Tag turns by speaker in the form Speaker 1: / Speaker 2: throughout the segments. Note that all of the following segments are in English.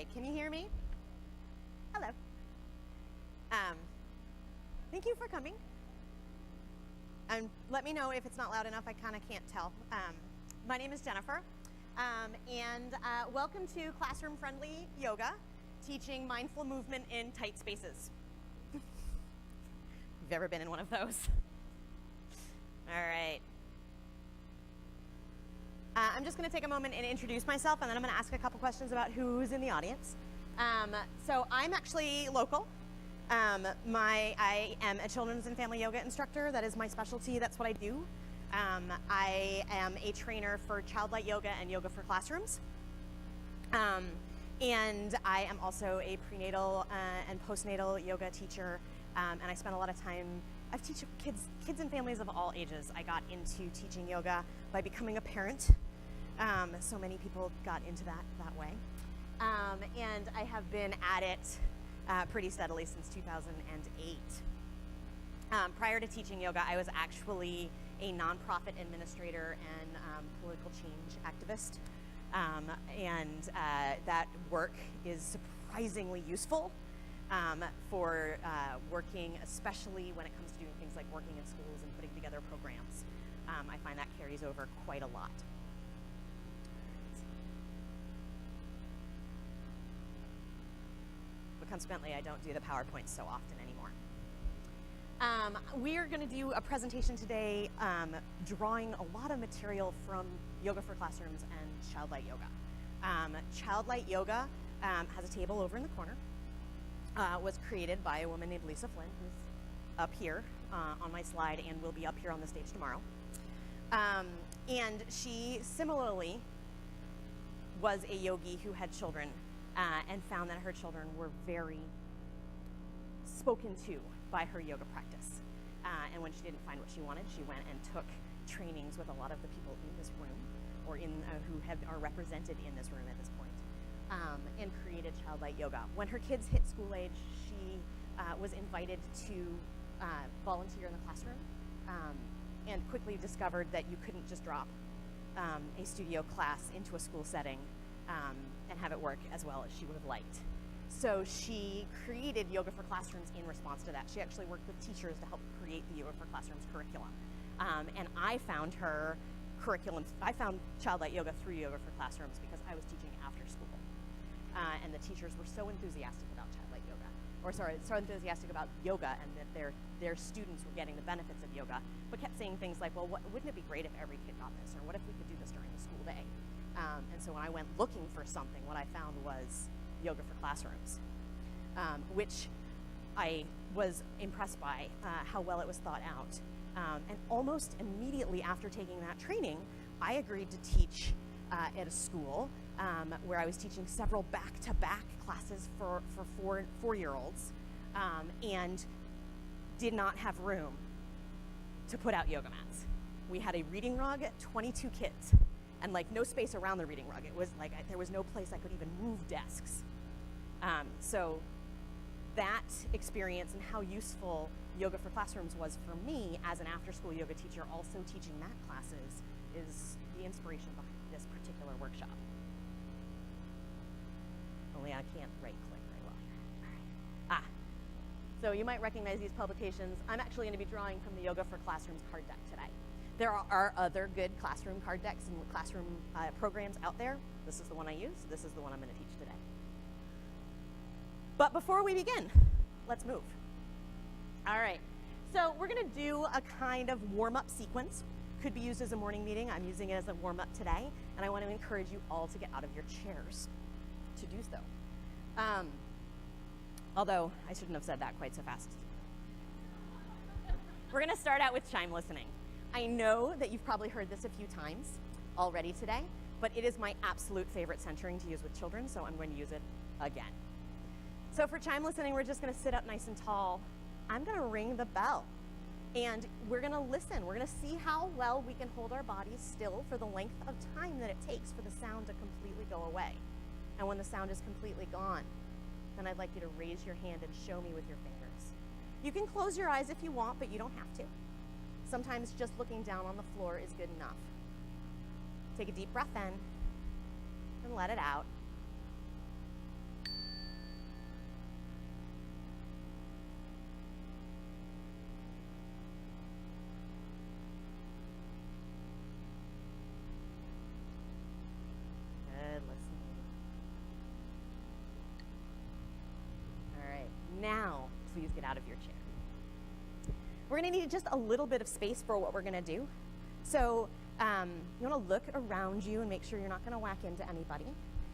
Speaker 1: right, can you hear me? Hello. Thank you for coming. Let me know if it's not loud enough. I kind of can't tell. My name is Jennifer, and welcome to classroom-friendly yoga, teaching mindful movement in tight spaces. You've ever been in one of those? All right. I'm just going to take a moment and introduce myself, and then I'm going to ask a couple questions about who's in the audience. So I'm actually local. I am a children's and family yoga instructor. That is my specialty. That's what I do. I am a trainer for Child-Light Yoga and Yoga for Classrooms. And I am also a prenatal and postnatal yoga teacher. And I spend a lot of time, I've teach kids and families of all ages. I got into teaching yoga by becoming a parent. So many people got into that way. And I have been at it pretty steadily since 2008. Prior to teaching yoga, I was actually a nonprofit administrator and political change activist. And that work is surprisingly useful for working, especially when it comes to doing things like working in schools and putting together programs. I find that carries over quite a lot. But consequently, I don't do the PowerPoints so often anymore. We are going to do a presentation today drawing a lot of material from Yoga for Classrooms and Child-Light Yoga. Child-Light Yoga has a table over in the corner. Was created by a woman named Lisa Flynn, who's up here on my slide and will be up here on the stage tomorrow. And she similarly was a yogi who had children and found that her children were very spoken to by her yoga practice. And when she didn't find what she wanted, she went and took trainings with a lot of the people in this room, or who are represented in this room at this point, and created Child-Light Yoga. When her kids hit school age, she was invited to volunteer in the classroom, and quickly discovered that you couldn't just drop a studio class into a school setting and have it work as well as she would have liked. So she created Yoga for Classrooms in response to that. She actually worked with teachers to help create the Yoga for Classrooms curriculum. And I found her curriculum, I found Child-Light Yoga through Yoga for Classrooms because I was teaching after school. And the teachers were so enthusiastic about Child-Light Yoga, so enthusiastic about yoga and that their students were getting the benefits of yoga, but kept saying things like, well, wouldn't it be great if every kid got this? Or what if we could do this during the school day? And so when I went looking for something, what I found was Yoga for Classrooms, which I was impressed by how well it was thought out. And almost immediately after taking that training, I agreed to teach at a school where I was teaching several back-to-back classes for four-year-olds and did not have room to put out yoga mats. We had a reading rug, 22 kids, and like no space around the reading rug. It was like there was no place I could even move desks. So that experience and how useful Yoga for Classrooms was for me as an after-school yoga teacher, also teaching that classes, is the inspiration behind this particular workshop. Only I can't right-click very well here. All right. So you might recognize these publications. I'm actually going to be drawing from the Yoga for Classrooms card deck today. There are other good classroom card decks and classroom programs out there. This is the one I use. This is the one I'm going to teach today. But before we begin, let's move. All right, so we're going to do a kind of warm-up sequence. Could be used as a morning meeting. I'm using it as a warm-up today, and I want to encourage you all to get out of your chairs to do so. Although I shouldn't have said that quite so fast. We're going to start out with chime listening. I know that you've probably heard this a few times already today, but it is my absolute favorite centering to use with children, so I'm going to use it again. So for chime listening, we're just going to sit up nice and tall. I'm going to ring the bell, and we're going to listen. We're going to see how well we can hold our bodies still for the length of time that it takes for the sound to completely go away. And when the sound is completely gone, then I'd like you to raise your hand and show me with your fingers. You can close your eyes if you want, but you don't have to. Sometimes just looking down on the floor is good enough. Take a deep breath in and let it out. get out of your chair. We're going to need just a little bit of space for what we're going to do. So you want to look around you and make sure you're not going to whack into anybody.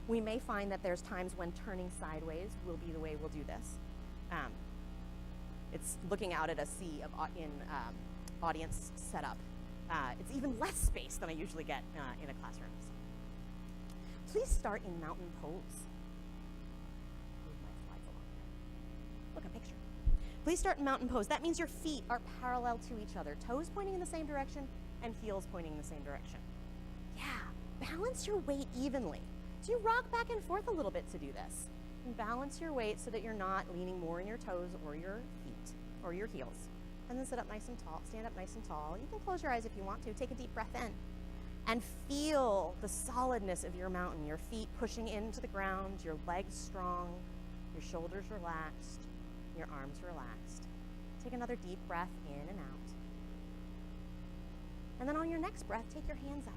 Speaker 1: We may find that there's times when turning sideways will be the way we'll do this. It's looking out at a sea of audience setup. It's even less space than I usually get in a classroom. Please start in mountain pose. Move my slides along there. Look, a picture. Please start in mountain pose. That means your feet are parallel to each other, toes pointing in the same direction and heels pointing in the same direction. Yeah, balance your weight evenly. So you rock back and forth a little bit to do this. And balance your weight so that you're not leaning more in your toes or your feet or your heels. And then sit up nice and tall, stand up nice and tall. You can close your eyes if you want to. Take a deep breath in. And feel the solidness of your mountain, your feet pushing into the ground, your legs strong, your shoulders relaxed, your arms relaxed. Take another deep breath in and out. And then on your next breath, take your hands up.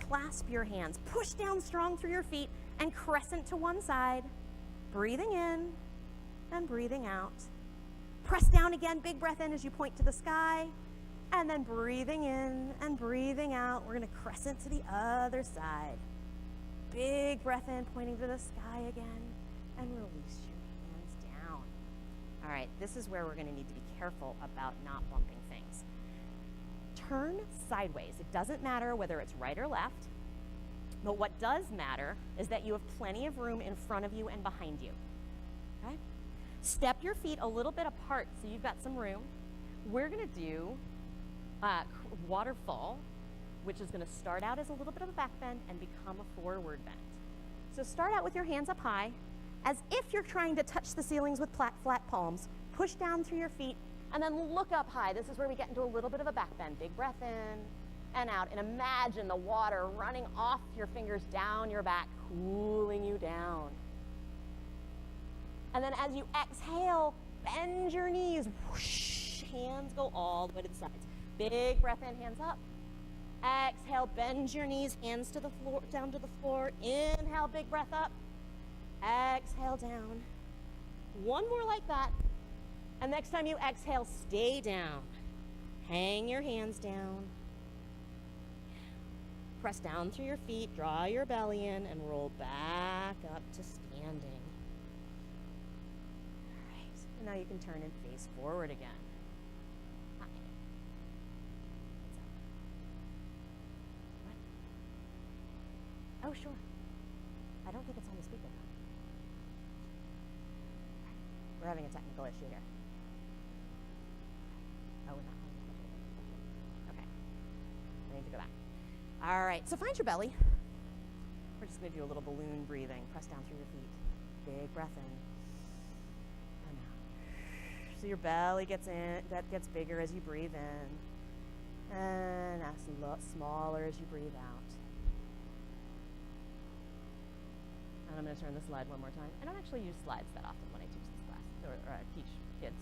Speaker 1: Clasp your hands, push down strong through your feet, and crescent to one side. Breathing in and breathing out. Press down again, big breath in as you point to the sky. And then breathing in and breathing out. We're going to crescent to the other side. Big breath in, pointing to the sky again. And release your hands down. All right, this is where we're going to need to be careful about not bumping things. Turn sideways. It doesn't matter whether it's right or left. But what does matter is that you have plenty of room in front of you and behind you. Okay? Step your feet a little bit apart so you've got some room. We're going to do waterfall, which is going to start out as a little bit of a back bend and become a forward bend. So start out with your hands up high, as if you're trying to touch the ceilings with flat palms. Push down through your feet, and then look up high. This is where we get into a little bit of a back bend. Big breath in and out, and imagine the water running off your fingers down your back, cooling you down. And then as you exhale, bend your knees. Whoosh, hands go all the way to the sides. Big breath in, hands up. Exhale, bend your knees, hands to the floor, down to the floor. Inhale, big breath up. Exhale down. One more like that. And next time you exhale, stay down. Hang your hands down. Press down through your feet, draw your belly in, and roll back up to standing. All right, and now you can turn and face forward again. Oh, sure. I don't think it's on the speaker. We're having a technical issue here. Oh, we're not. Okay. I need to go back. All right, so find your belly. We're just going to do a little balloon breathing. Press down through your feet. Big breath in. And out. So your belly gets bigger as you breathe in. And as smaller as you breathe out. And I'm going to turn the slide one more time. I don't actually use slides that often when I teach this class, or teach kids.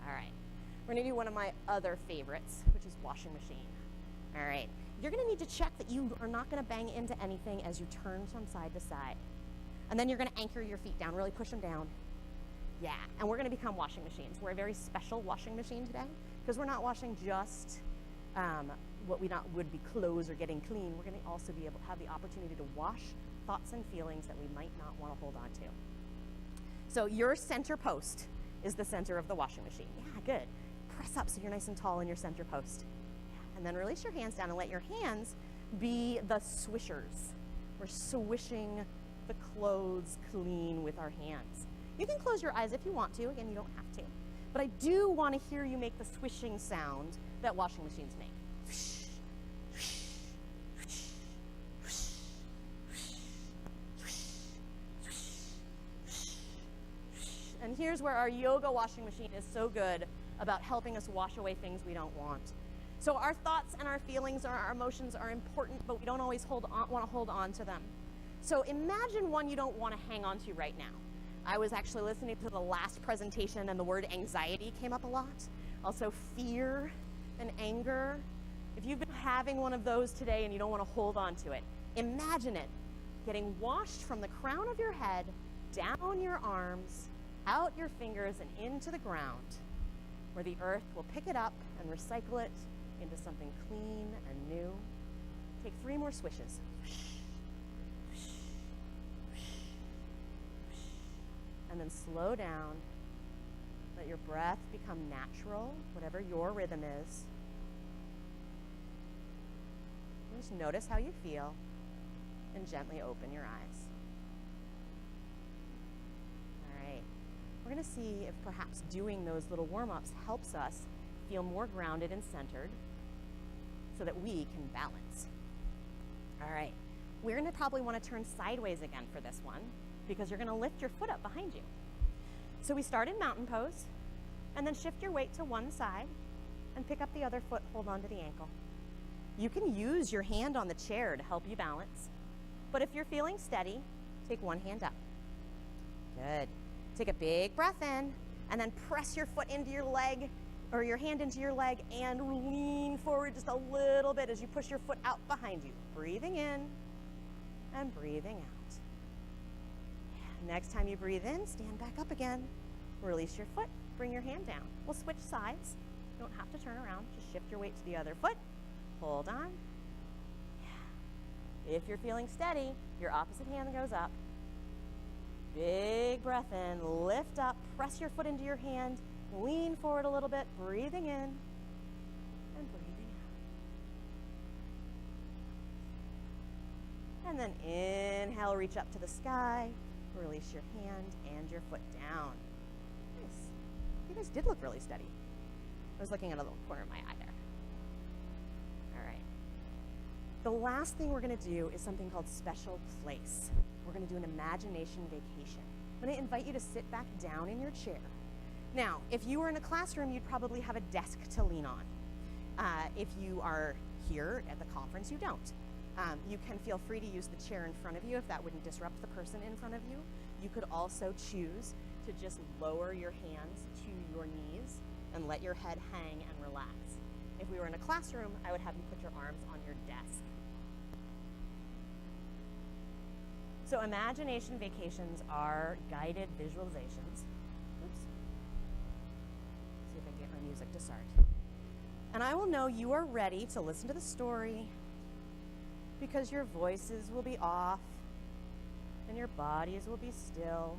Speaker 1: All right. We're going to do one of my other favorites, which is washing machine. All right. You're going to need to check that you are not going to bang into anything as you turn from side to side. And then you're going to anchor your feet down, really push them down. Yeah. And we're going to become washing machines. We're a very special washing machine today, because we're not washing just what would be clothes or getting clean. We're going to also be able to have the opportunity to wash thoughts and feelings that we might not want to hold on to. So your center post is the center of the washing machine. Yeah, good. Press up so you're nice and tall in your center post. Yeah. And then release your hands down and let your hands be the swishers. We're swishing the clothes clean with our hands. You can close your eyes if you want to. Again, you don't have to. But I do want to hear you make the swishing sound that washing machines make. And here's where our yoga washing machine is so good about helping us wash away things we don't want. So our thoughts and our feelings or our emotions are important, but we don't always want to hold on to them. So imagine one you don't want to hang on to right now. I was actually listening to the last presentation, and the word anxiety came up a lot. Also fear and anger. If you've been having one of those today and you don't want to hold on to it, imagine it. getting washed from the crown of your head, down your arms, out your fingers, and into the ground, where the earth will pick it up and recycle it into something clean and new. Take 3 more swishes. And then slow down. Let your breath become natural, whatever your rhythm is. And just notice how you feel and gently open your eyes. All right. We're going to see if perhaps doing those little warm-ups helps us feel more grounded and centered so that we can balance. All right. We're going to probably want to turn sideways again for this one because you're going to lift your foot up behind you. So we start in mountain pose, and then shift your weight to one side and pick up the other foot, hold on to the ankle. You can use your hand on the chair to help you balance, but if you're feeling steady, take one hand up. Good. Take a big breath in, and then press your foot into your leg, or your hand into your leg, and lean forward just a little bit as you push your foot out behind you. Breathing in and breathing out. Next time you breathe in, stand back up again. Release your foot, bring your hand down. We'll switch sides. You don't have to turn around. Just shift your weight to the other foot. Hold on. If you're feeling steady, your opposite hand goes up. Big breath in, lift up, press your foot into your hand, lean forward a little bit, breathing in and breathing out. And then inhale, reach up to the sky. Release your hand and your foot down. Nice. You guys did look really steady. I was looking at a little corner of my eye there. All right. The last thing we're going to do is something called special place. We're going to do an imagination vacation. I'm going to invite you to sit back down in your chair. Now, if you were in a classroom, you'd probably have a desk to lean on. If you are here at the conference, you don't. You can feel free to use the chair in front of you if that wouldn't disrupt the person in front of you. You could also choose to just lower your hands to your knees and let your head hang and relax. If we were in a classroom, I would have you put your arms on your desk. So imagination vacations are guided visualizations. Oops. See if I can get my music to start. And I will know you are ready to listen to the story, because your voices will be off and your bodies will be still.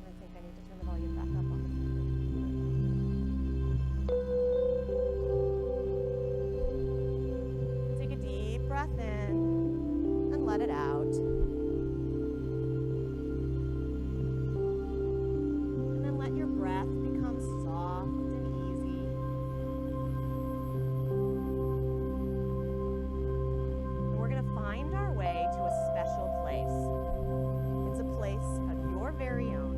Speaker 1: And I think I need to turn the volume back up on. Take a deep breath in and let it out. And then let your breath become soft and easy. Find our way to a special place. It's a place of your very own.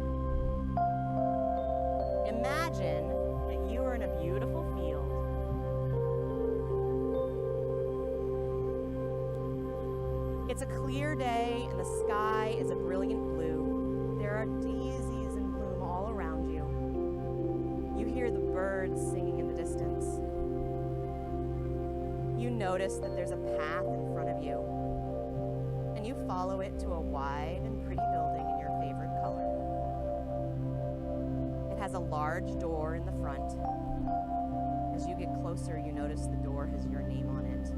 Speaker 1: Imagine that you are in a beautiful field. It's a clear day and the sky is a brilliant blue. There are daisies in bloom all around you. You hear the birds singing in the distance. You notice that there's a path in front of you, and you follow it to a wide and pretty building in your favorite color. It has a large door in the front. As you get closer, you notice the door has your name on it.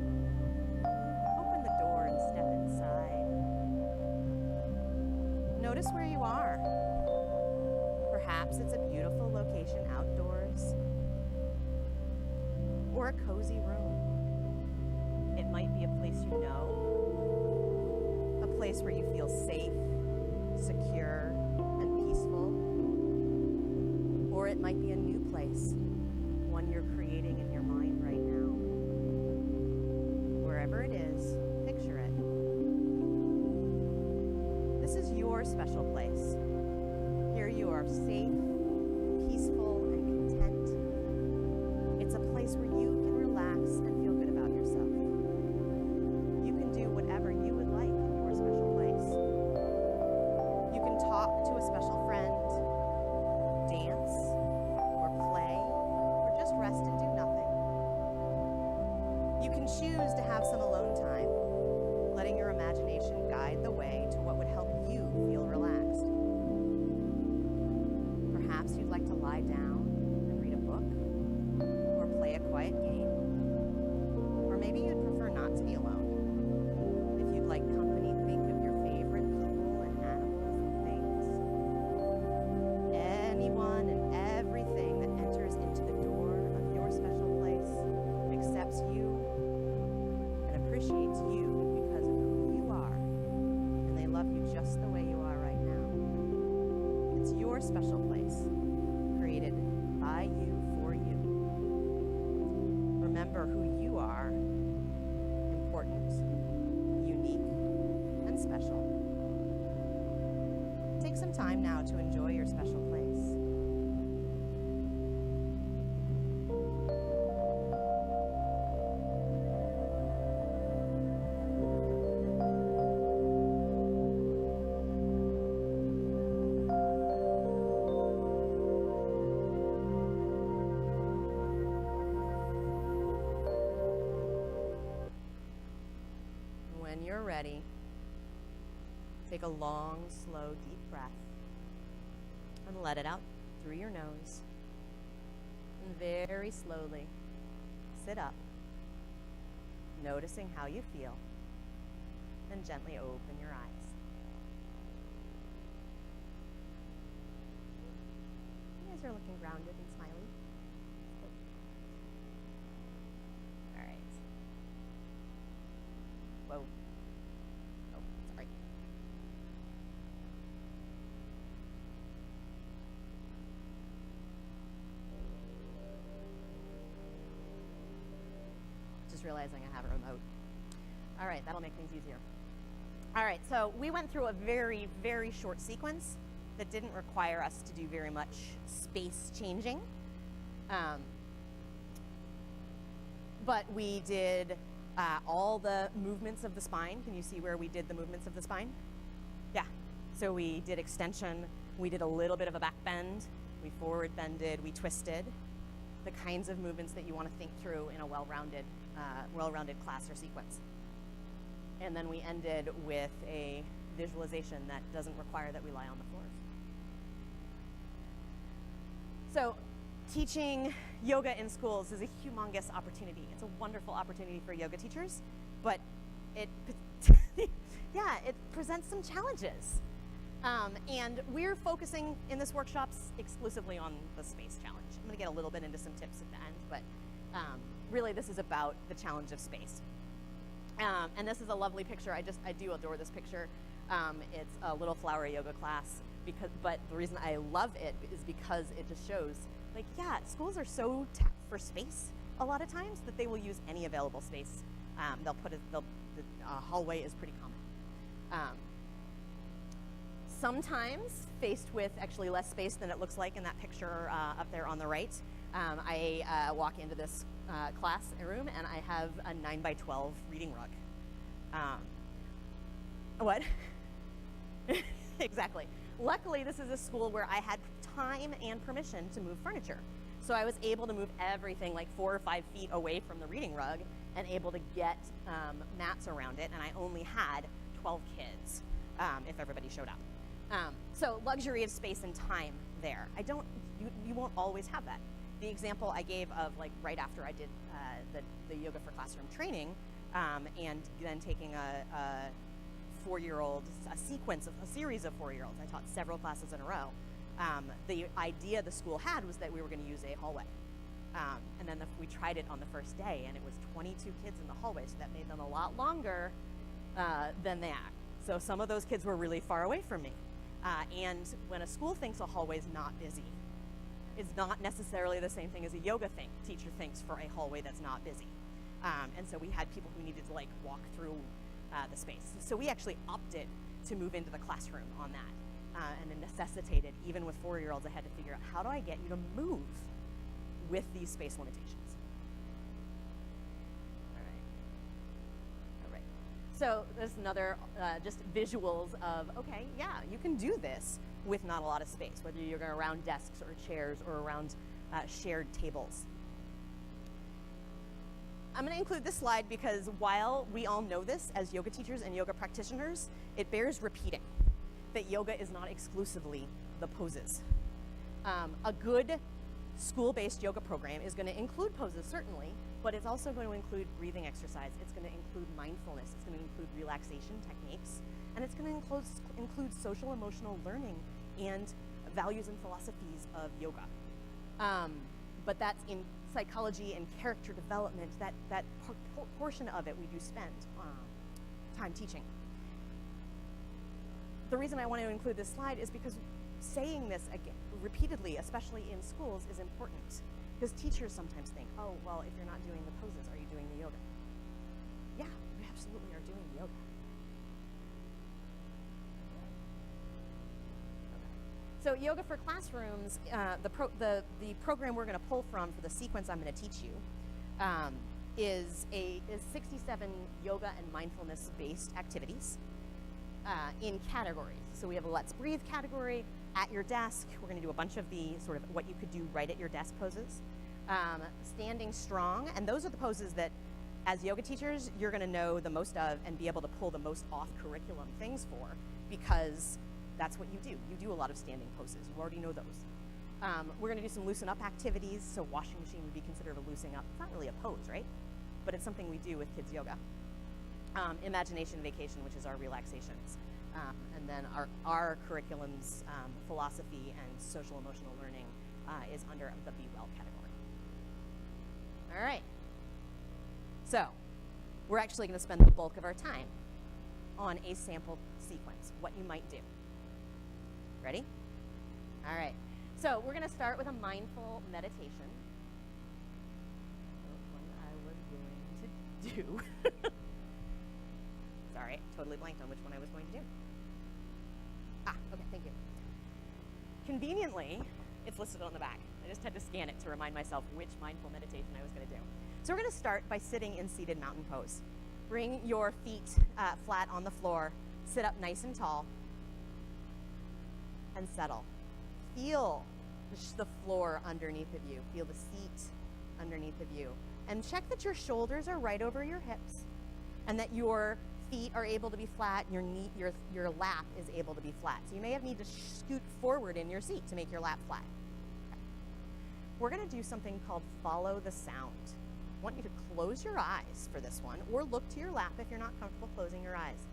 Speaker 1: Open the door and step inside. Notice where you are. Perhaps it's a beautiful location outdoors, or a cozy room. It might be a place you know, a place where you feel safe, secure, and peaceful. Or it might be a new place, one you're creating in your mind right now. Wherever it is, picture it. This is your special place. Here you are safe, peaceful, and content. It's a place where you can relax and feel good about yourself. You can do whatever you would like in your special place. You can talk to a special friend, dance, or play, or just rest and do nothing. You can choose to have some alone time, letting your imagination guide the way to what would help you feel relaxed. Perhaps you'd like to lie down and read a book, or play a quiet game, or maybe you'd prefer not to be alone. If you'd like company, think of your favorite people and animals and things. Anyone and everything that enters into the door of your special place accepts you and appreciates you because of who you are, and they love you just the way you are right now. It's your special place, created by you for you. Remember who you are, important, unique, and special. Take some time now to enjoy your special place. When you're ready, take a long, slow, deep breath and let it out through your nose. And very slowly sit up, noticing how you feel, and gently open your eyes. You guys are looking grounded and smiley. All right. Whoa. Oh, sorry. Just realizing I have a remote. All right, that'll make things easier. All right, so we went through a very, very short sequence that didn't require us to do very much space changing. But we did all the movements of the spine. Can you see where we did the movements of the spine? Yeah. So we did extension, we did a little bit of a back bend, we forward bended, we twisted. The kinds of movements that you want to think through in a well-rounded class or sequence. And then we ended with a visualization that doesn't require that we lie on the floors. So teaching yoga in schools is a humongous opportunity. It's a wonderful opportunity for yoga teachers, but it presents some challenges. And we're focusing in this workshops exclusively on the space challenge. I'm going to get a little bit into some tips at the end, but really this is about the challenge of space. And this is a lovely picture. I do adore this picture. It's a little flower yoga class, but the reason I love it is because it just shows, like, yeah, schools are so tapped for space a lot of times that they will use any available space. The hallway is pretty common. Sometimes faced with actually less space than it looks like in that picture up there on the right, I walk into this class room and I have a 9x12 reading rug. What? Exactly. Luckily, this is a school where I had time and permission to move furniture. So I was able to move everything like 4 or 5 feet away from the reading rug and able to get mats around it, and I only had 12 kids if everybody showed up. So luxury of space and time there. You won't always have that. The example I gave of like right after I did the Yoga for Classroom training and then taking a 4-year-old, a series of 4-year-olds. I taught several classes in a row. The idea the school had was that we were going to use a hallway. And then we tried it on the first day, and it was 22 kids in the hallway, so that made them a lot longer than that. So some of those kids were really far away from me. And when a school thinks a hallway is not busy, it's not necessarily the same thing as a yoga teacher thinks for a hallway that's not busy. And so we had people who needed to like walk through the space. So we actually opted to move into the classroom on that. And it necessitated, even with 4-year-olds, I had to figure out, how do I get you to move with these space limitations? All right. So there's another just visuals of, okay, yeah, you can do this with not a lot of space, whether you're going around desks or chairs or around shared tables. I'm going to include this slide because while we all know this as yoga teachers and yoga practitioners, it bears repeating that yoga is not exclusively the poses. A good school-based yoga program is going to include poses, certainly, but it's also going to include breathing exercise. It's going to include mindfulness. It's going to include relaxation techniques. And it's going to include social emotional learning and values and philosophies of yoga. But that's in psychology and character development. That portion of it we do spend time teaching. The reason I want to include this slide is because saying this again, repeatedly, especially in schools, is important. Because teachers sometimes think, oh, well, if you're not doing the poses, are you doing the yoga? Yeah, we absolutely are doing the yoga. So yoga for classrooms, the program we're going to pull from for the sequence I'm going to teach you is 67 yoga and mindfulness-based activities in categories. So we have a Let's Breathe category, at your desk. We're going to do a bunch of the sort of what you could do right at your desk poses. Standing strong, and those are the poses that as yoga teachers you're going to know the most of and be able to pull the most off curriculum things for, because that's what you do. You do a lot of standing poses. You already know those. We're going to do some loosen up activities. So washing machine would be considered a loosening up. It's not really a pose, right? But it's something we do with kids yoga. Imagination vacation, which is our relaxations. And then our curriculum's philosophy and social emotional learning is under the Be Well category. All right. So we're actually going to spend the bulk of our time on a sample sequence, what you might do. Ready? All right. So we're going to start with a mindful meditation. One I was going to do. Sorry, totally blanked on which one I was going to do. Okay, thank you. Conveniently, it's listed on the back. I just had to scan it to remind myself which mindful meditation I was going to do. So we're going to start by sitting in seated mountain pose. Bring your feet flat on the floor. Sit up nice and tall. And settle. Feel the floor underneath of you. Feel the seat underneath of you. And check that your shoulders are right over your hips and that your feet are able to be flat, your lap is able to be flat. So you may need to scoot forward in your seat to make your lap flat. Okay. We're going to do something called follow the sound. I want you to close your eyes for this one, or look to your lap if you're not comfortable closing your eyes.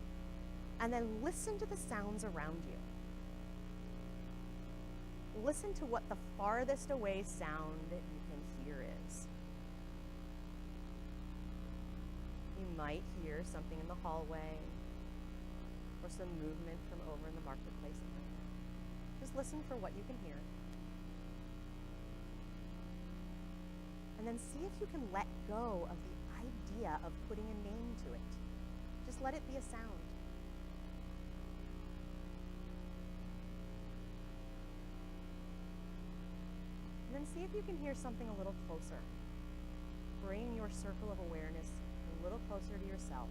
Speaker 1: And then listen to the sounds around you. Listen to what the farthest away sound you can hear is. You might hear something in the hallway or some movement from over in the marketplace. Just listen for what you can hear. And then see if you can let go of the idea of putting a name to it. Just let it be a sound. And then see if you can hear something a little closer. Bring your circle of awareness a little closer to yourself.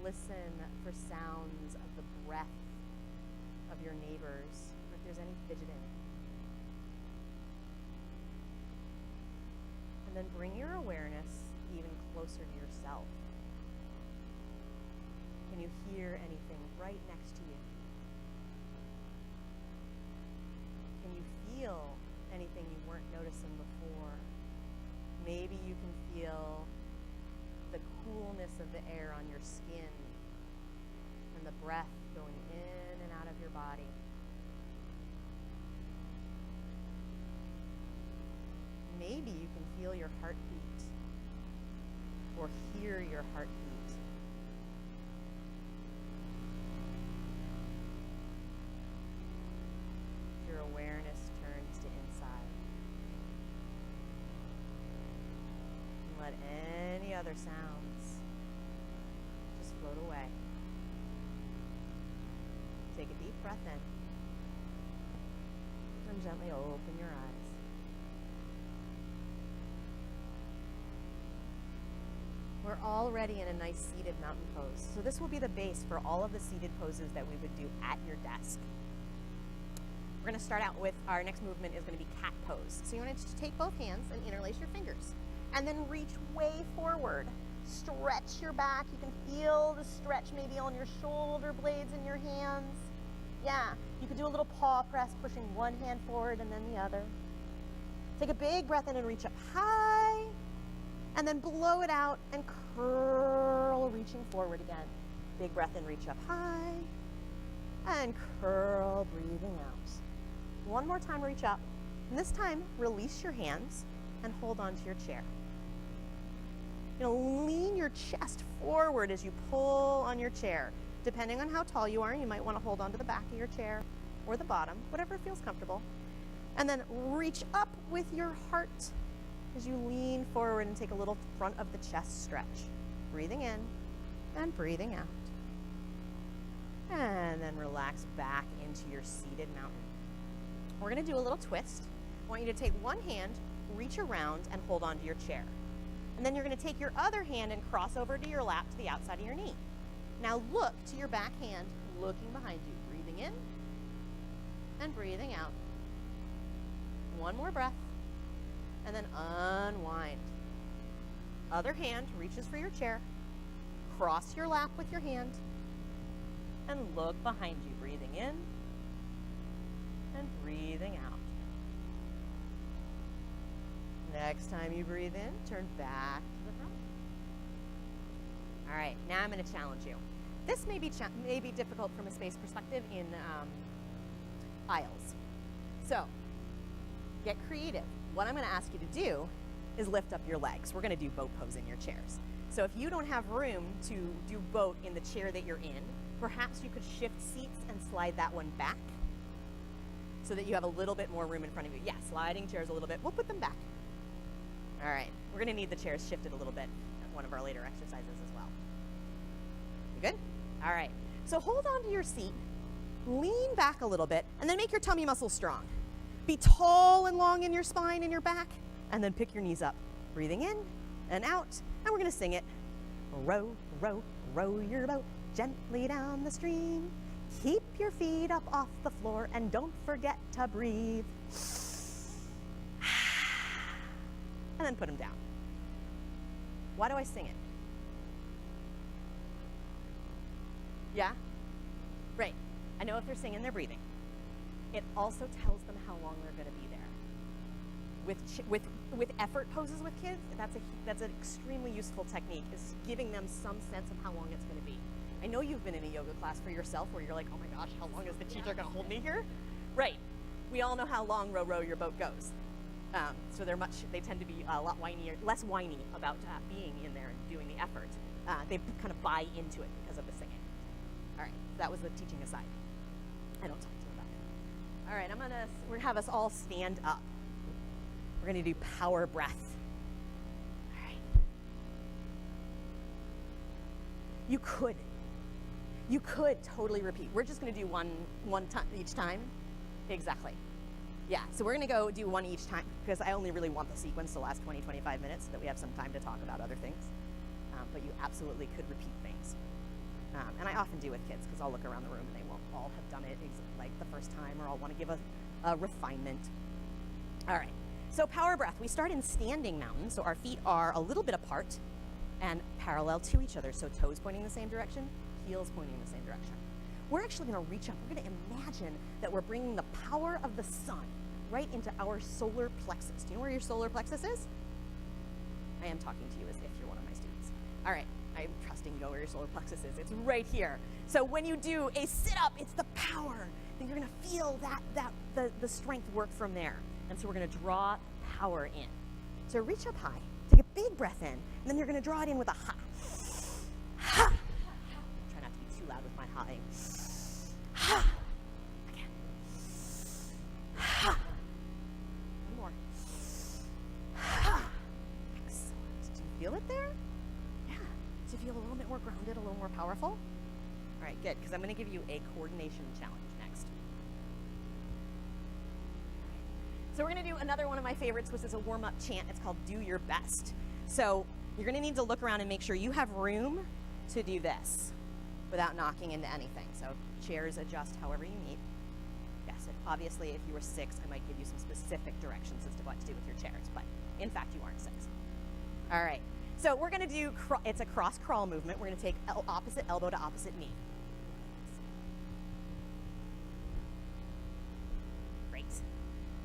Speaker 1: Listen for sounds of the breath of your neighbors, or if there's any fidgeting. And then bring your awareness even closer to yourself. Can you hear anything right next to you? Can you feel anything you weren't noticing before? Maybe you can feel the coolness of the air on your skin and the breath going in and out of your body. Maybe you can feel your heartbeat or hear your heartbeat. Your awareness turns to inside. And let any other sounds just float away. Take a deep breath in and gently open your eyes. We're already in a nice seated mountain pose. So this will be the base for all of the seated poses that we would do at your desk. We're going to start out with our next movement is going to be cat pose. So you want to take both hands and interlace your fingers. and then reach way forward. Stretch your back. You can feel the stretch maybe on your shoulder blades in your hands. Yeah, you can do a little paw press, pushing one hand forward and then the other. Take a big breath in and reach up high, and then blow it out and curl, reaching forward again. Big breath in, reach up high, and curl, breathing out. One more time, reach up. And this time, release your hands and hold on to your chair. Lean your chest forward as you pull on your chair. Depending on how tall you are, you might want to hold on to the back of your chair or the bottom, whatever feels comfortable. And then reach up with your heart as you lean forward and take a little front of the chest stretch. Breathing in and breathing out. And then relax back into your seated mountain. We're going to do a little twist. I want you to take one hand, reach around, and hold on to your chair. And then you're going to take your other hand and cross over to your lap to the outside of your knee. Now look to your back hand, looking behind you. Breathing in and breathing out. One more breath, and then unwind. Other hand reaches for your chair. Cross your lap with your hand, and look behind you. Breathing in and breathing out. Next time you breathe in, turn back to the front. All right, now I'm going to challenge you. This may be difficult from a space perspective in aisles. So, get creative. What I'm going to ask you to do is lift up your legs. We're going to do boat pose in your chairs. So if you don't have room to do boat in the chair that you're in, perhaps you could shift seats and slide that one back so that you have a little bit more room in front of you. Yeah, sliding chairs a little bit. We'll put them back. All right, we're going to need the chairs shifted a little bit at one of our later exercises as well. You good? All right, so hold on to your seat, lean back a little bit, and then make your tummy muscles strong. Be tall and long in your spine and your back, and then pick your knees up. Breathing in and out, and we're going to sing it. Row, row, row your boat gently down the stream. Keep your feet up off the floor, and don't forget to breathe. And then put them down. Why do I sing it? Yeah? Right. I know if they're singing, they're breathing. It also tells them how long they're going to be there. With effort poses with kids, that's an extremely useful technique, is giving them some sense of how long it's going to be. I know you've been in a yoga class for yourself where you're like, oh my gosh, how long is the teacher going to hold me here? Right. We all know how long row, row your boat goes. So they tend to be a lot less whiny about being in there and doing the effort. They kind of buy into it because of the singing. All right, that was the teaching aside. I don't talk to them about it. All right, we're gonna have us all stand up. We're gonna do power breath. All right. You could totally repeat. We're just gonna do one time each time. Exactly. Yeah, so we're gonna go do one each time because I only really want the sequence to last 20, 25 minutes so that we have some time to talk about other things. But you absolutely could repeat things. And I often do with kids because I'll look around the room and they won't all have done it like the first time, or I'll want to give a refinement. All right, so power breath. We start in standing mountain, so our feet are a little bit apart and parallel to each other. So toes pointing the same direction, heels pointing the same direction. We're actually going to reach up. We're going to imagine that we're bringing the power of the sun right into our solar plexus. Do you know where your solar plexus is? I am talking to you as if you're one of my students. All right, I'm trusting you know where your solar plexus is. It's right here. So when you do a sit-up, it's the power. Then you're going to feel the strength work from there. And so we're going to draw power in. So reach up high, take a big breath in, and then you're going to draw it in with a ha. Ha. Try not to be too loud with my ha-ing. Ha. Again. Ha. One more. Ha. Excellent. Do you feel it there? Yeah. Do you feel a little bit more grounded, a little more powerful? All right, good, because I'm going to give you a coordination challenge next. So we're going to do another one of my favorites, which is a warm-up chant. It's called Do Your Best. So you're going to need to look around and make sure you have room to do this without knocking into anything. So chairs adjust however you need. Yes, obviously if you were 6, I might give you some specific directions as to what to do with your chairs, but in fact you aren't 6. All right. So we're going to do, it's a cross crawl movement. We're going to take opposite elbow to opposite knee. Great.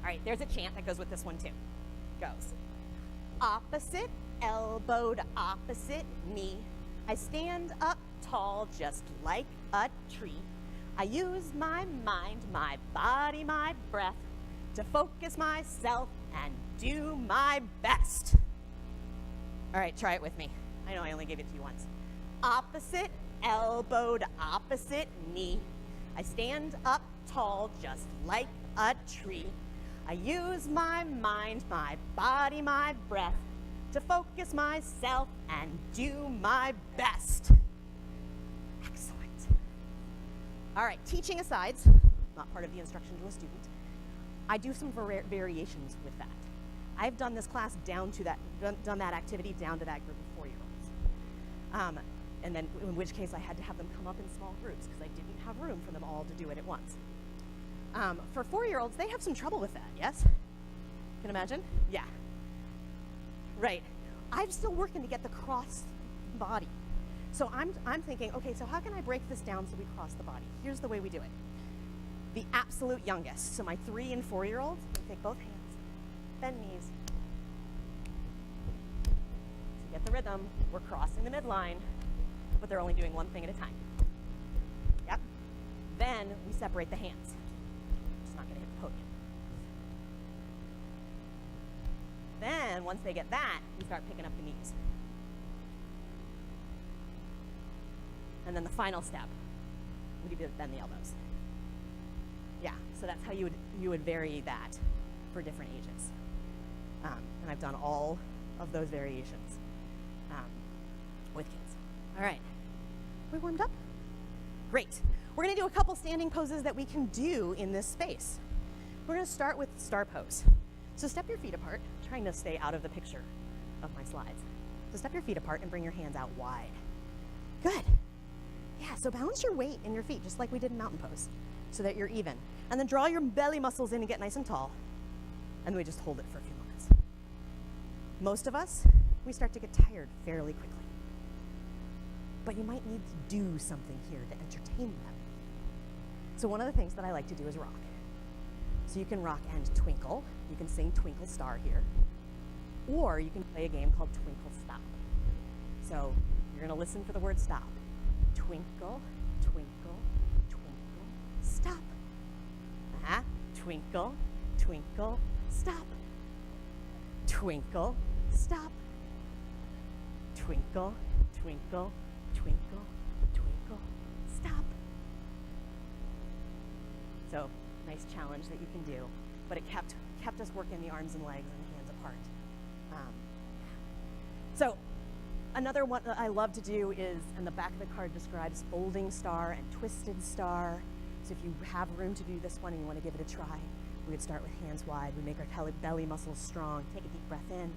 Speaker 1: All right, there's a chant that goes with this one too. Goes. Opposite elbow to opposite knee. I stand up tall just like a tree. I use my mind, my body, my breath to focus myself and do my best. All right, try it with me. I know I only gave it to you once. Opposite elbow to opposite knee. I stand up tall just like a tree. I use my mind, my body, my breath to focus myself and do my best. Excellent. All right, teaching aside, not part of the instruction to a student, I do some variations with that. I've done this class down to that, done that activity down to that group of 4-year-olds. And then in which case I had to have them come up in small groups because I didn't have room for them all to do it at once. For 4-year-olds, they have some trouble with that, yes? Can imagine? Yeah. Right. I'm still working to get the cross body. So I'm thinking, okay, so how can I break this down so we cross the body? Here's the way we do it. The absolute youngest, so my 3- and 4-year-olds, take both hands, bend knees. To get the rhythm, we're crossing the midline, but they're only doing one thing at a time. Yep. Then we separate the hands. Just not gonna hit the podium. Then, once they get that, we start picking up the knees. And then the final step would be to bend the elbows. Yeah, so that's how you would vary that for different ages. And I've done all of those variations with kids. All right, we warmed up? Great. We're gonna do a couple standing poses that we can do in this space. We're gonna start with star pose. So step your feet apart, trying to stay out of the picture of my slides. So step your feet apart and bring your hands out wide. Good. Yeah, so balance your weight in your feet, just like we did in mountain pose, so that you're even. And then draw your belly muscles in and get nice and tall. And then we just hold it for a few moments. Most of us, we start to get tired fairly quickly. But you might need to do something here to entertain them. So one of the things that I like to do is rock. So you can rock and twinkle. You can sing Twinkle Star here. Or you can play a game called Twinkle Stop. So you're gonna listen for the word stop. Twinkle, twinkle, twinkle, stop. Twinkle, twinkle, stop. Twinkle, stop. Twinkle, twinkle, twinkle, twinkle, stop. So, nice challenge that you can do, but it kept us working the arms and legs and the hands apart. So, another one that I love to do is, and the back of the card describes folding star and twisted star. So if you have room to do this one and you want to give it a try, we would start with hands wide. We make our belly muscles strong. Take a deep breath in.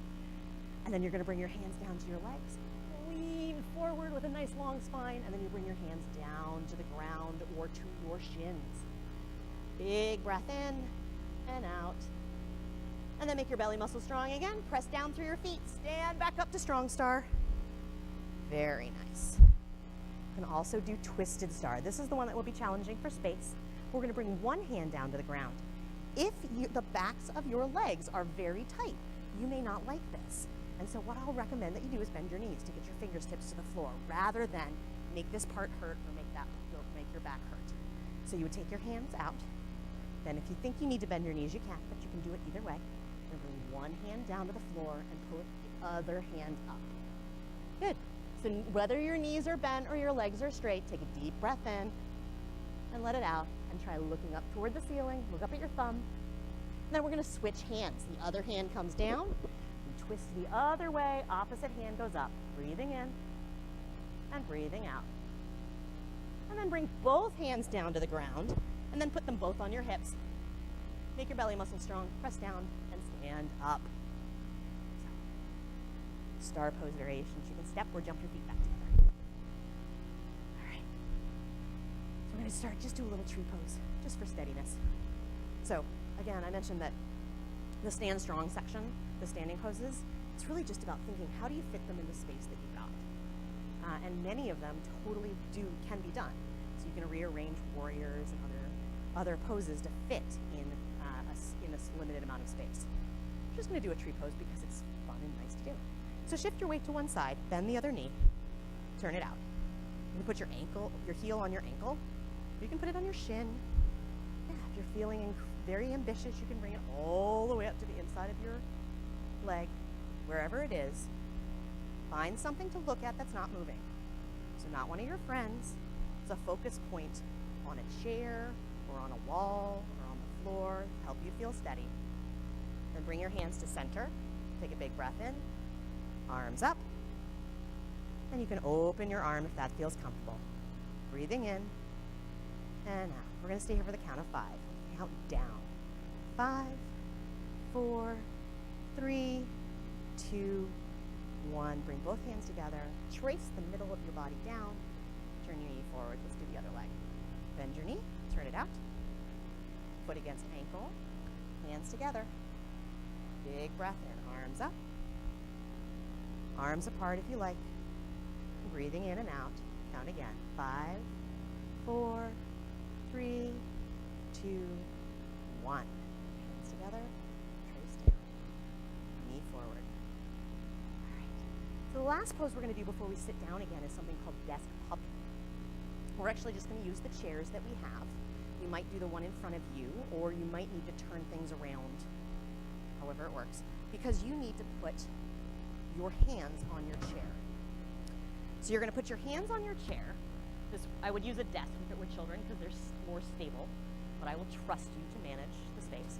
Speaker 1: And then you're going to bring your hands down to your legs. Lean forward with a nice long spine. And then you bring your hands down to the ground or to your shins. Big breath in and out. And then make your belly muscles strong again. Press down through your feet. Stand back up to strong star. Very nice. You can also do twisted star. This is the one that will be challenging for space. We're going to bring one hand down to the ground. If the backs of your legs are very tight, you may not like this. And so what I'll recommend that you do is bend your knees to get your fingertips to the floor, rather than make this part hurt or make your back hurt. So you would take your hands out. Then if you think you need to bend your knees, you can, but you can do it either way. And bring one hand down to the floor and pull the other hand up. Good. So whether your knees are bent or your legs are straight, take a deep breath in and let it out, and try looking up toward the ceiling. Look up at your thumb. And then we're going to switch hands. The other hand comes down. We twist the other way. Opposite hand goes up. Breathing in and breathing out. And then bring both hands down to the ground, and then put them both on your hips. Make your belly muscles strong. Press down and stand up. Star pose variations. You can step or jump your feet back together. All right. So we're going to start. Just do a little tree pose, just for steadiness. So again, I mentioned that the stand strong section, the standing poses, It's really just about thinking, how do you fit them in the space that you've got? And many of them totally can be done. So you can rearrange warriors and other poses to fit in a limited amount of space. I'm just going to do a tree pose because it's fun and nice to do. So shift your weight to one side, bend the other knee, turn it out. You can put your heel on your ankle. You can put it on your shin. Yeah, if you're feeling very ambitious, you can bring it all the way up to the inside of your leg, wherever it is. Find something to look at that's not moving. So not one of your friends. It's a focus point on a chair or on a wall or on the floor to help you feel steady. Then bring your hands to center. Take a big breath in. Arms up. And you can open your arm if that feels comfortable. Breathing in and out. We're going to stay here for the count of 5. Count down. 5, 4, 3, 2, 1. Bring both hands together. Trace the middle of your body down. Turn your knee forward. Let's do the other leg. Bend your knee. Turn it out. Foot against ankle. Hands together. Big breath in. Arms up. Arms apart if you like. Breathing in and out. Count again. 5, 4, 3, 2, 1. Hands together. Trace down. Knee forward. All right. So the last pose we're going to do before we sit down again is something called desk puppy. We're actually just going to use the chairs that we have. You might do the one in front of you, or you might need to turn things around, however it works, because you need to put your hands on your chair. So you're going to put your hands on your chair. I would use a desk if it were children because they're more stable, but I will trust you to manage the space.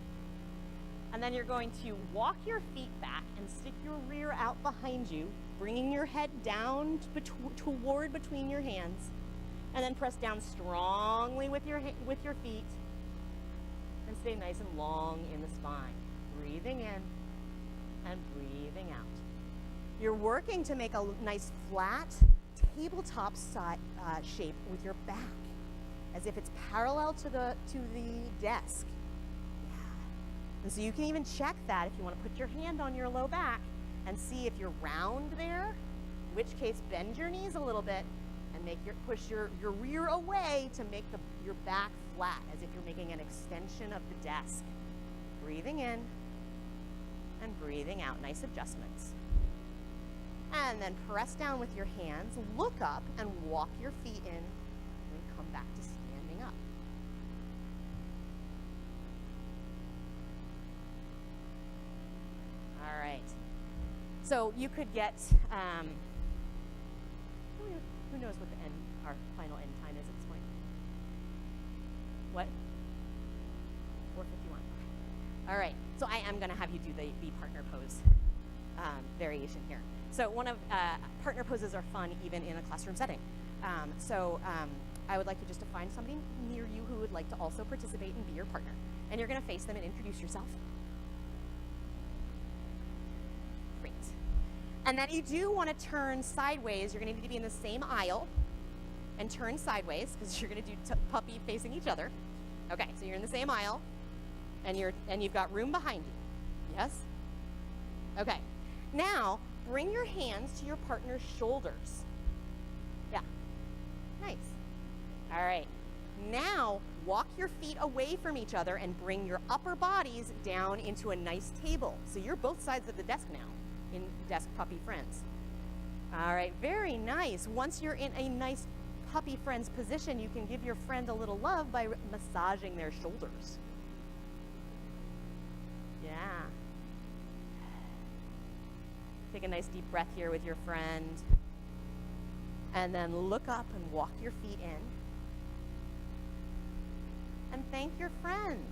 Speaker 1: And then you're going to walk your feet back and stick your rear out behind you, bringing your head down toward between your hands, and then press down strongly with your feet and stay nice and long in the spine. Breathing in and breathing out. You're working to make a nice flat tabletop shape with your back, as if it's parallel to the desk. Yeah. And so you can even check that if you want to put your hand on your low back and see if you're round there, in which case bend your knees a little bit and push your rear away to make your back flat, as if you're making an extension of the desk. Breathing in and breathing out. Nice adjustments. And then press down with your hands, look up, and walk your feet in, and come back to standing up. All right. So you could get, who knows what our final end time is at this point? What? 4:51. Okay. All right. So I am going to have you do the partner pose variation here. So partner poses are fun even in a classroom setting. I would like you just to find somebody near you who would like to also participate and be your partner. And you're going to face them and introduce yourself. Great. And then you do want to turn sideways. You're going to need to be in the same aisle and turn sideways because you're going to do puppy facing each other. Okay, so you're in the same aisle and you've got room behind you. Yes? Okay. Now, bring your hands to your partner's shoulders. Yeah. Nice. All right. Now, walk your feet away from each other and bring your upper bodies down into a nice table. So you're both sides of the desk now in desk puppy friends. All right. Very nice. Once you're in a nice puppy friends position, you can give your friend a little love by massaging their shoulders. Yeah. Take a nice deep breath here with your friend. And then look up and walk your feet in. And thank your friend.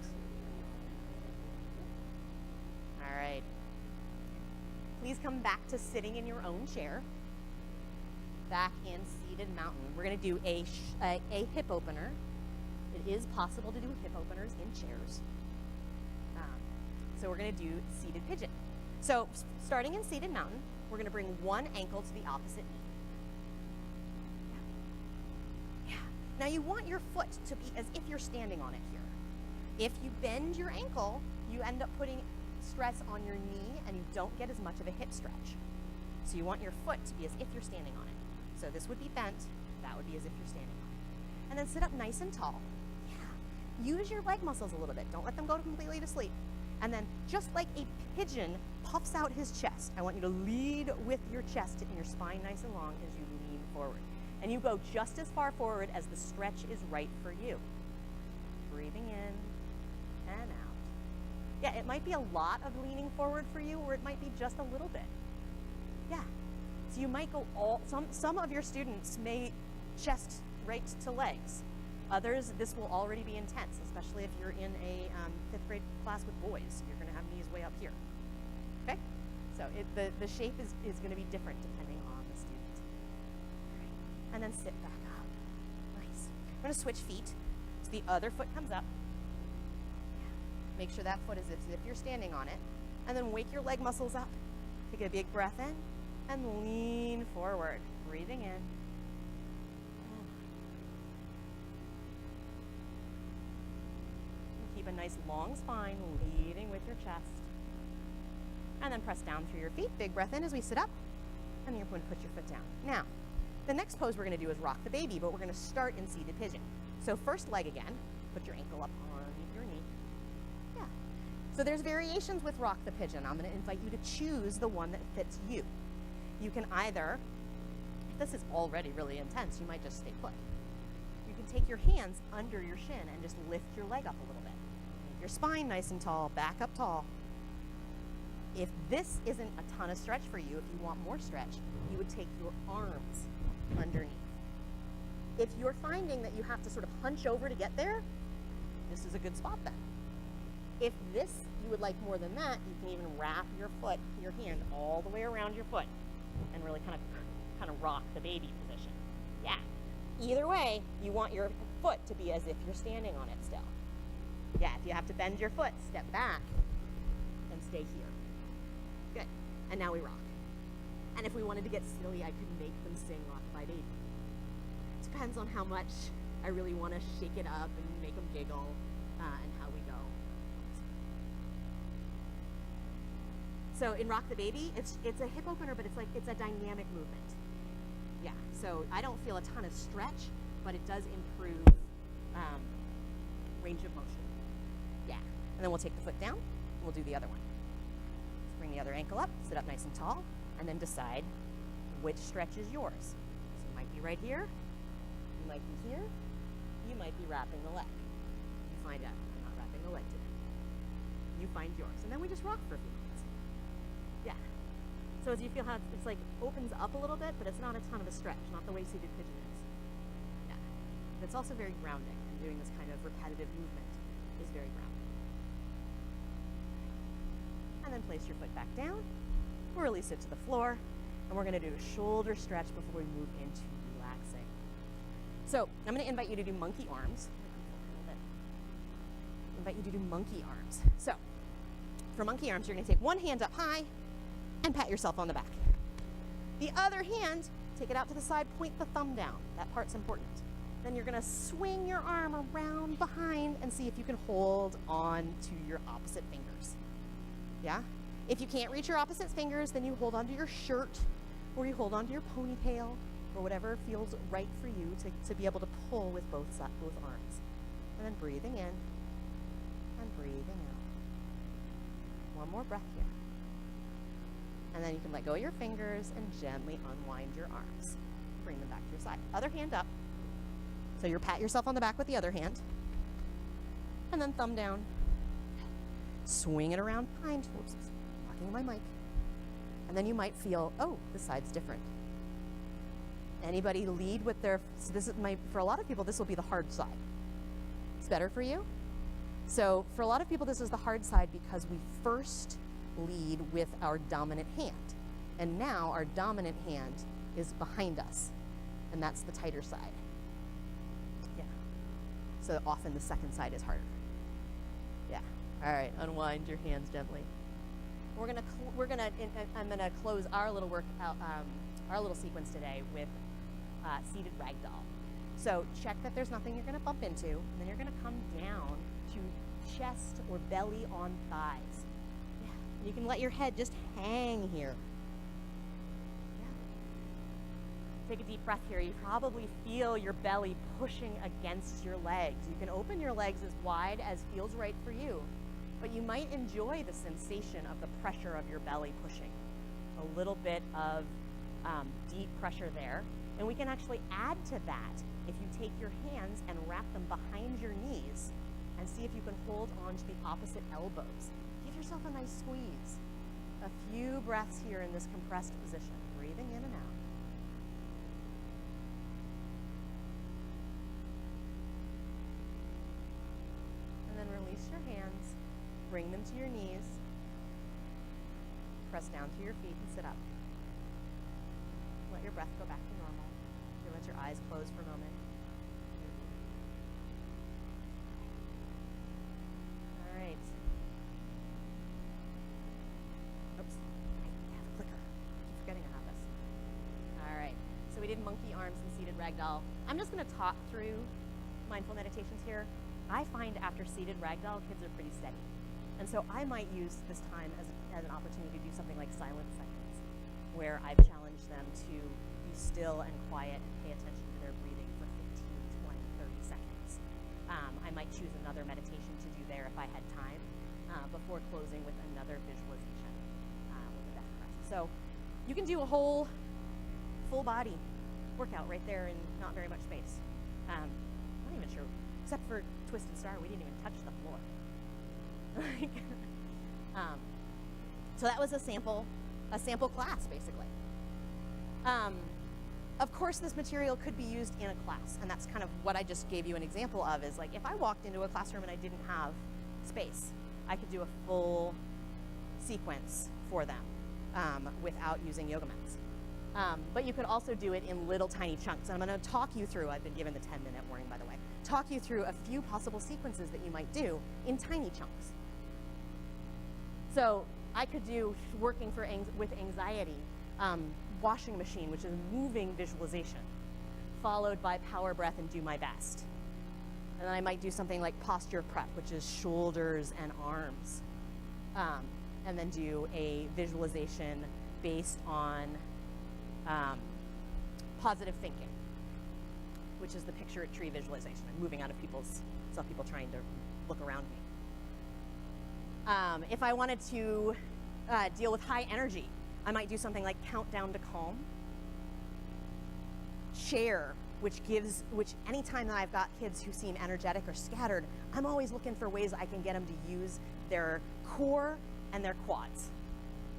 Speaker 1: All right. Please come back to sitting in your own chair. Back in seated mountain. We're going to do a hip opener. It is possible to do hip openers in chairs. So we're going to do seated pigeon. So starting in seated mountain, we're going to bring one ankle to the opposite knee. Yeah. Now you want your foot to be as if you're standing on it here. If you bend your ankle, you end up stress on your knee and you don't get as much of a hip stretch. So you want your foot to be as if you're standing on it. So this would be bent, that would be as if you're standing on it. And then sit up nice and tall. Yeah. Use your leg muscles a little bit. Don't let them go completely to sleep. And then just like a pigeon puffs out his chest, I want you to lead with your chest and your spine nice and long as you lean forward. And you go just as far forward as the stretch is right for you. Breathing in and out. Yeah, it might be a lot of leaning forward for you, or it might be just a little bit. Yeah. So you might go some of your students may chest right to legs. Others, this will already be intense, especially if you're in a 5th grade class with boys. You're going to have knees way up here. Okay? So the shape is going to be different depending on the student. Right. And then sit back up. Nice. We're going to switch feet. So the other foot comes up. Make sure that foot is as if you're standing on it. And then wake your leg muscles up. Take a big breath in and lean forward. Breathing in. Keep a nice long spine, leading with your chest. And then press down through your feet. Big breath in as we sit up. And then you're going to put your foot down. Now, the next pose we're going to do is rock the baby, but we're going to start in seated pigeon. So first leg again. Put your ankle up underneath your knee. Yeah. So there's variations with rock the pigeon. I'm going to invite you to choose the one that fits you. You can either, if this is already really intense, you might just stay put. You can take your hands under your shin and just lift your leg up a little bit. Make your spine nice and tall, back up tall. If this isn't a ton of stretch for you, if you want more stretch, you would take your arms underneath. If you're finding that you have to sort of hunch over to get there, this is a good spot then. If this you would like more than that, you can even wrap your foot, your hand all the way around your foot and really kind of rock the baby position. Yeah. Either way, you want your foot to be as if you're standing on it still. Yeah, if you have to bend your foot, step back and stay here. Good. And now we rock. And if we wanted to get silly, I could make them sing Rock My Baby. Depends on how much I really want to shake it up and make them giggle and how we go. So in Rock the Baby, it's a hip opener, but it's a dynamic movement. Yeah, so I don't feel a ton of stretch, but it does improve range of motion. Yeah, and then we'll take the foot down, and we'll do the other one. Let's bring the other ankle up, sit up nice and tall, and then decide which stretch is yours. So you might be right here, you might be here, you might be wrapping the leg. You find out, I'm not wrapping the leg today. You find yours, and then we just rock for a few minutes. Yeah. So as you feel how it's like opens up a little bit, but it's not a ton of a stretch, not the way seated pigeon is. Yeah. But it's also very grounding, and doing this kind of repetitive movement is very grounding. And then place your foot back down, or release it to the floor, and we're going to do a shoulder stretch before we move into relaxing. So I'm going to invite you to do monkey arms. Invite you to do monkey arms. So for monkey arms, you're going to take one hand up high and pat yourself on the back. The other hand, take it out to the side, point the thumb down. That part's important. Then you're going to swing your arm around behind and see if you can hold on to your opposite fingers. Yeah? If you can't reach your opposite fingers, then you hold onto your shirt, or you hold onto your ponytail, or whatever feels right for you to be able to pull with both arms. And then breathing in and breathing out. One more breath here. And then you can let go of your fingers and gently unwind your arms. Bring them back to your side. Other hand up. So you pat yourself on the back with the other hand. And then thumb down. Swing it around behind. Whoops, blocking my mic. And then you might feel, oh, this side's different. Anybody lead with their, so this is for a lot of people, this will be the hard side. It's better for you? So for a lot of people, this is the hard side because we first lead with our dominant hand. And now our dominant hand is behind us. And that's the tighter side. Yeah. So often the second side is harder. Yeah. All right, unwind your hands gently. I'm gonna close our little workout, our little sequence today with seated ragdoll. So check that there's nothing you're gonna bump into, and then you're gonna come down to chest or belly on thighs. Yeah. You can let your head just hang here. Take a deep breath here. You probably feel your belly pushing against your legs. You can open your legs as wide as feels right for you, but you might enjoy the sensation of the pressure of your belly pushing. A little bit of deep pressure there. And we can actually add to that if you take your hands and wrap them behind your knees and see if you can hold on to the opposite elbows. Give yourself a nice squeeze. A few breaths here in this compressed position, breathing in and out. And then release your hands, bring them to your knees, press down to your feet and sit up. Let your breath go back to normal. You let your eyes close for a moment. All right. Oops, I have a clicker. I keep forgetting I have this. All right, so we did monkey arms and seated ragdoll. I'm just gonna talk through mindful meditations here. I find after seated ragdoll, kids are pretty steady. And so I might use this time as an opportunity to do something like silent seconds, where I've challenged them to be still and quiet and pay attention to their breathing for 15, 20, 30 seconds. I might choose another meditation to do there if I had time, before closing with another visualization with a death breath. So you can do a whole full body workout right there in not very much space. I'm not even sure, except for Twisted Star, we didn't even touch the floor. So that was a sample class, basically. Of course, this material could be used in a class, and that's kind of what I just gave you an example of, is like if I walked into a classroom and I didn't have space, I could do a full sequence for them without using yoga mats. But you could also do it in little tiny chunks, and I'm going to talk you through, I've been given the 10-minute warning, by the way, talk you through a few possible sequences that you might do in tiny chunks. So I could do working with anxiety, washing machine, which is moving visualization, followed by power breath and do my best. And then I might do something like posture prep, which is shoulders and arms. And then do a visualization based on positive thinking, which is the picture a tree visualization. I'm moving out of saw people trying to look around me. If I wanted to deal with high energy, I might do something like countdown to calm. Share, which anytime that I've got kids who seem energetic or scattered, I'm always looking for ways I can get them to use their core and their quads.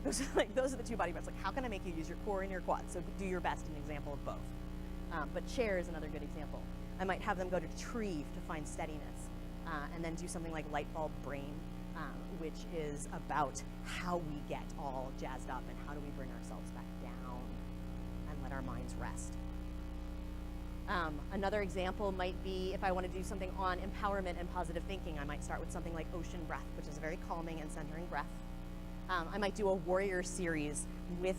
Speaker 1: Those are the two body parts. Like, how can I make you use your core and your quads? So do your best, an example of both. But share is another good example. I might have them go to tree to find steadiness, and then do something like light bulb brain, which is about how we get all jazzed up and how do we bring ourselves back down and let our minds rest. Another example might be if I want to do something on empowerment and positive thinking, I might start with something like ocean breath, which is a very calming and centering breath. I might do a warrior series with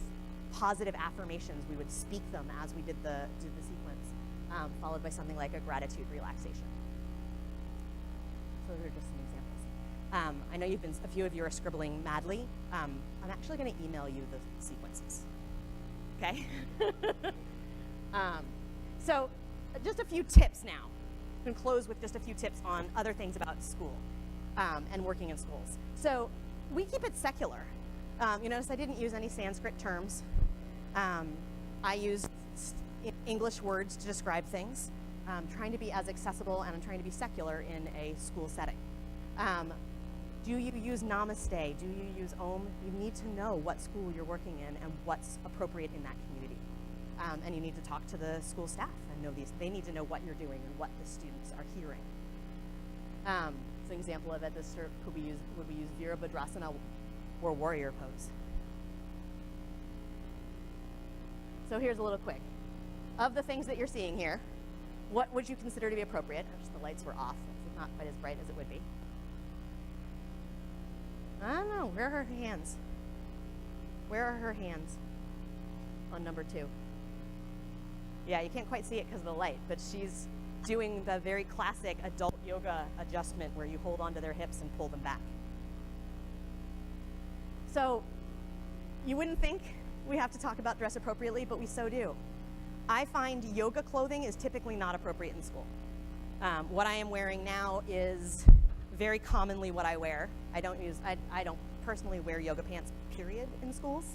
Speaker 1: positive affirmations. We would speak them as we did the sequence, followed by something like a gratitude relaxation. So those are just some examples. I know a few of you are scribbling madly. I'm actually going to email you the sequences. Okay? So just a few tips now. I'm going to close with just a few tips on other things about school and working in schools. So we keep it secular. You notice I didn't use any Sanskrit terms. I used English words to describe things. Trying to be as accessible, and I'm trying to be secular in a school setting. Do you use namaste? Do you use om? You need to know what school you're working in and what's appropriate in that community. And you need to talk to the school staff and know these. They need to know what you're doing and what the students are hearing. So an example of it, would we use Virabhadrasana or warrior pose? So here's a little quick. Of the things that you're seeing here, what would you consider to be appropriate? Just the lights were off. It's not quite as bright as it would be. I don't know. Where are her hands? Where are her hands on number 2? Yeah, you can't quite see it because of the light, but she's doing the very classic adult yoga adjustment where you hold onto their hips and pull them back. So you wouldn't think we have to talk about dress appropriately, but we so do. I find yoga clothing is typically not appropriate in school. What I am wearing now is very commonly what I wear. I don't personally wear yoga pants, period, in schools.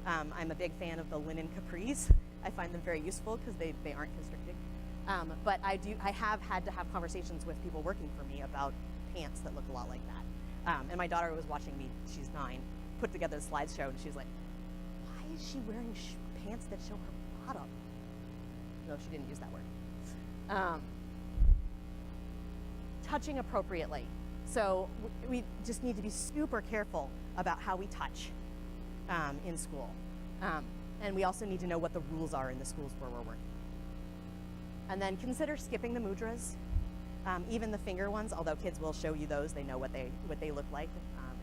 Speaker 1: I'm a big fan of the linen capris. I find them very useful because they aren't constricting. But I have had to have conversations with people working for me about pants that look a lot like that. And my daughter was watching me, she's 9, put together a slideshow, and she's like, why is she wearing pants that show her bottom? No, she didn't use that word. Touching appropriately. So we just need to be super careful about how we touch in school. And we also need to know what the rules are in the schools where we're working. And then consider skipping the mudras, even the finger ones, although kids will show you those, they know what they look like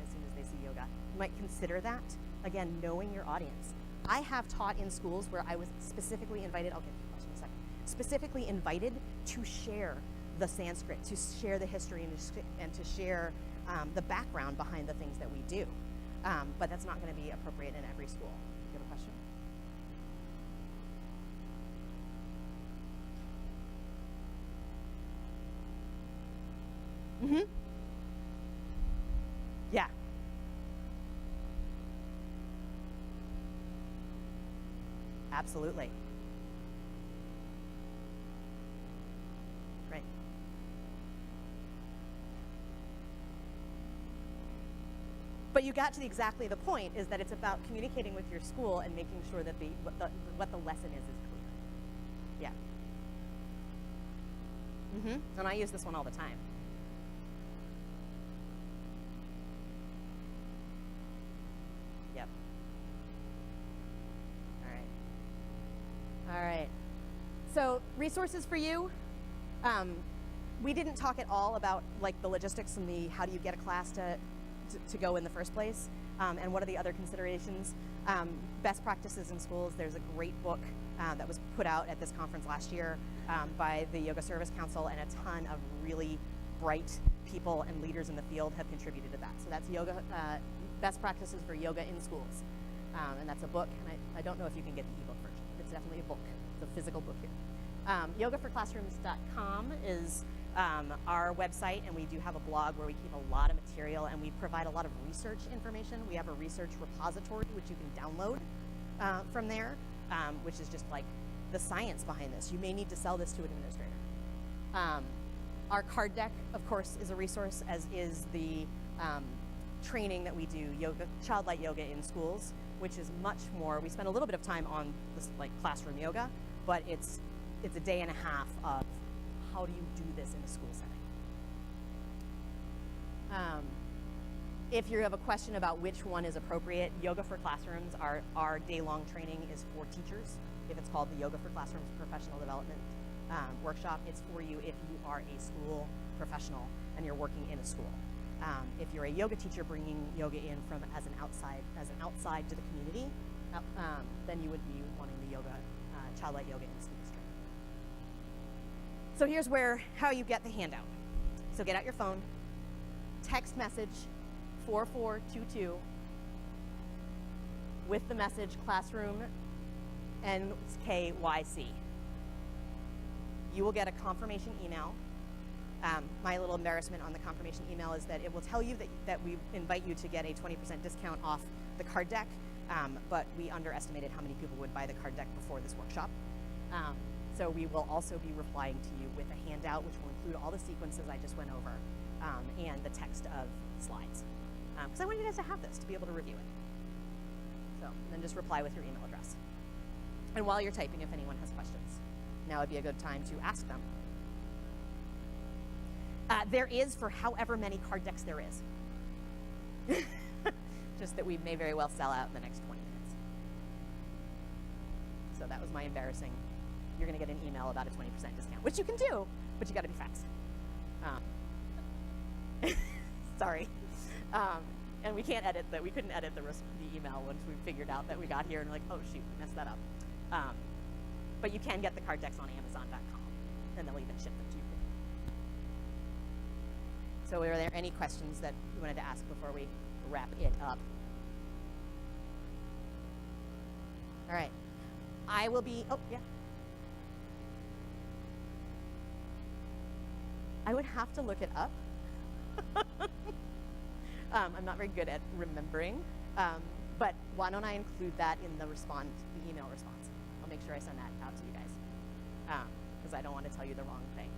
Speaker 1: as soon as they see yoga. You might consider that. Again, knowing your audience. I have taught in schools where I was specifically invited, I'll get to the question in a second, specifically invited to share the Sanskrit, to share the history, and to share the background behind the things that we do. But that's not going to be appropriate in every school. Do you have a question? Mm-hmm. Yeah. Absolutely. Right. But you got to exactly the point, is that it's about communicating with your school and making sure that what the lesson is clear. Yeah. Mm-hmm. And I use this one all the time. Yep. All right. So resources for you. We didn't talk at all about like the logistics and the how do you get a class to go in the first place, and what are the other considerations. Best practices in schools. There's a great book that was put out at this conference last year by the Yoga Service Council, and a ton of really bright people and leaders in the field have contributed to that. So that's yoga, best practices for yoga in schools, and that's a book. And I don't know if you can get the ebook version. It's definitely a book. It's a physical book here. Yogaforclassrooms.com is our website, and we do have a blog where we keep a lot of material, and we provide a lot of research information. We have a research repository which you can download from there, which is just like the science behind this. You may need to sell this to an administrator. Our card deck, of course, is a resource, as is the training that we do, childlike yoga in schools, which is much more. We spend a little bit of time on this like classroom yoga, but it's a day and a half of how do you do this in a school setting. If you have a question about which one is appropriate, Yoga for Classrooms, our day-long training is for teachers. If it's called the Yoga for Classrooms Professional Development Workshop, it's for you if you are a school professional and you're working in a school. If you're a yoga teacher bringing yoga in from as an outside to the community, then you would be wanting the yoga, childlike yoga in students training. So here's how you get the handout. So get out your phone, text message 4422 with the message classroom NKYC. You will get a confirmation email. My little embarrassment on the confirmation email is that it will tell you that we invite you to get a 20% discount off the card deck, but we underestimated how many people would buy the card deck before this workshop. So we will also be replying to you with a handout which will include all the sequences I just went over and the text of slides. Because I want you guys to have this, to be able to review it. So then just reply with your email address. And while you're typing, if anyone has questions, now would be a good time to ask them. There is for however many card decks there is. Just that we may very well sell out in the next 20 minutes. So that was my embarrassing. You're going to get an email about a 20% discount, which you can do, but you got to be fast. Sorry. And we can't edit that. We couldn't edit the email once we figured out that we got here and like, oh shoot, we messed that up. But you can get the card decks on Amazon.com, and they'll even ship them to you. So were there any questions that you wanted to ask before we wrap it up? All right. I will be, oh, yeah. I would have to look it up. I'm not very good at remembering, but why don't I include that in the email response? I'll make sure I send that out to you guys, because I don't want to tell you the wrong thing.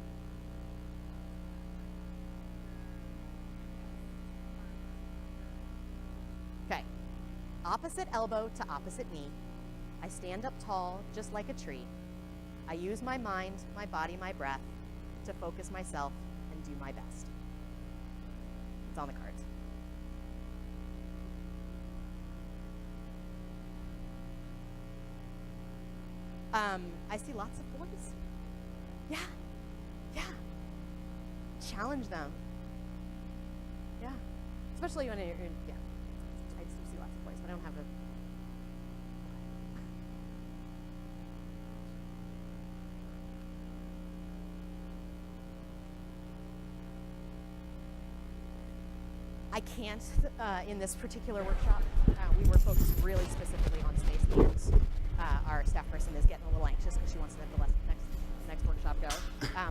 Speaker 1: Okay, opposite elbow to opposite knee. I stand up tall, just like a tree. I use my mind, my body, my breath to focus myself and do my best. It's on the cards. I see lots of boys. Yeah. Challenge them. Yeah. Especially when you're in, yeah. I do see lots of boys, but I don't have a. I can't in this particular workshop. We were focused really specifically on space and our staff person is getting a little anxious because she wants to let the next workshop go.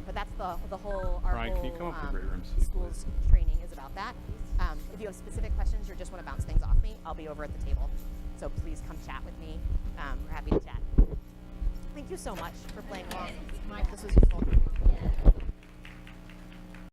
Speaker 1: But that's the whole, our
Speaker 2: Ryan,
Speaker 1: whole
Speaker 2: can you come up to Great Room C,
Speaker 1: schools training is about that. If you have specific questions or just want to bounce things off me, I'll be over at the table. So please come chat with me. We're happy to chat. Thank you so much for playing along. Mike, this was useful.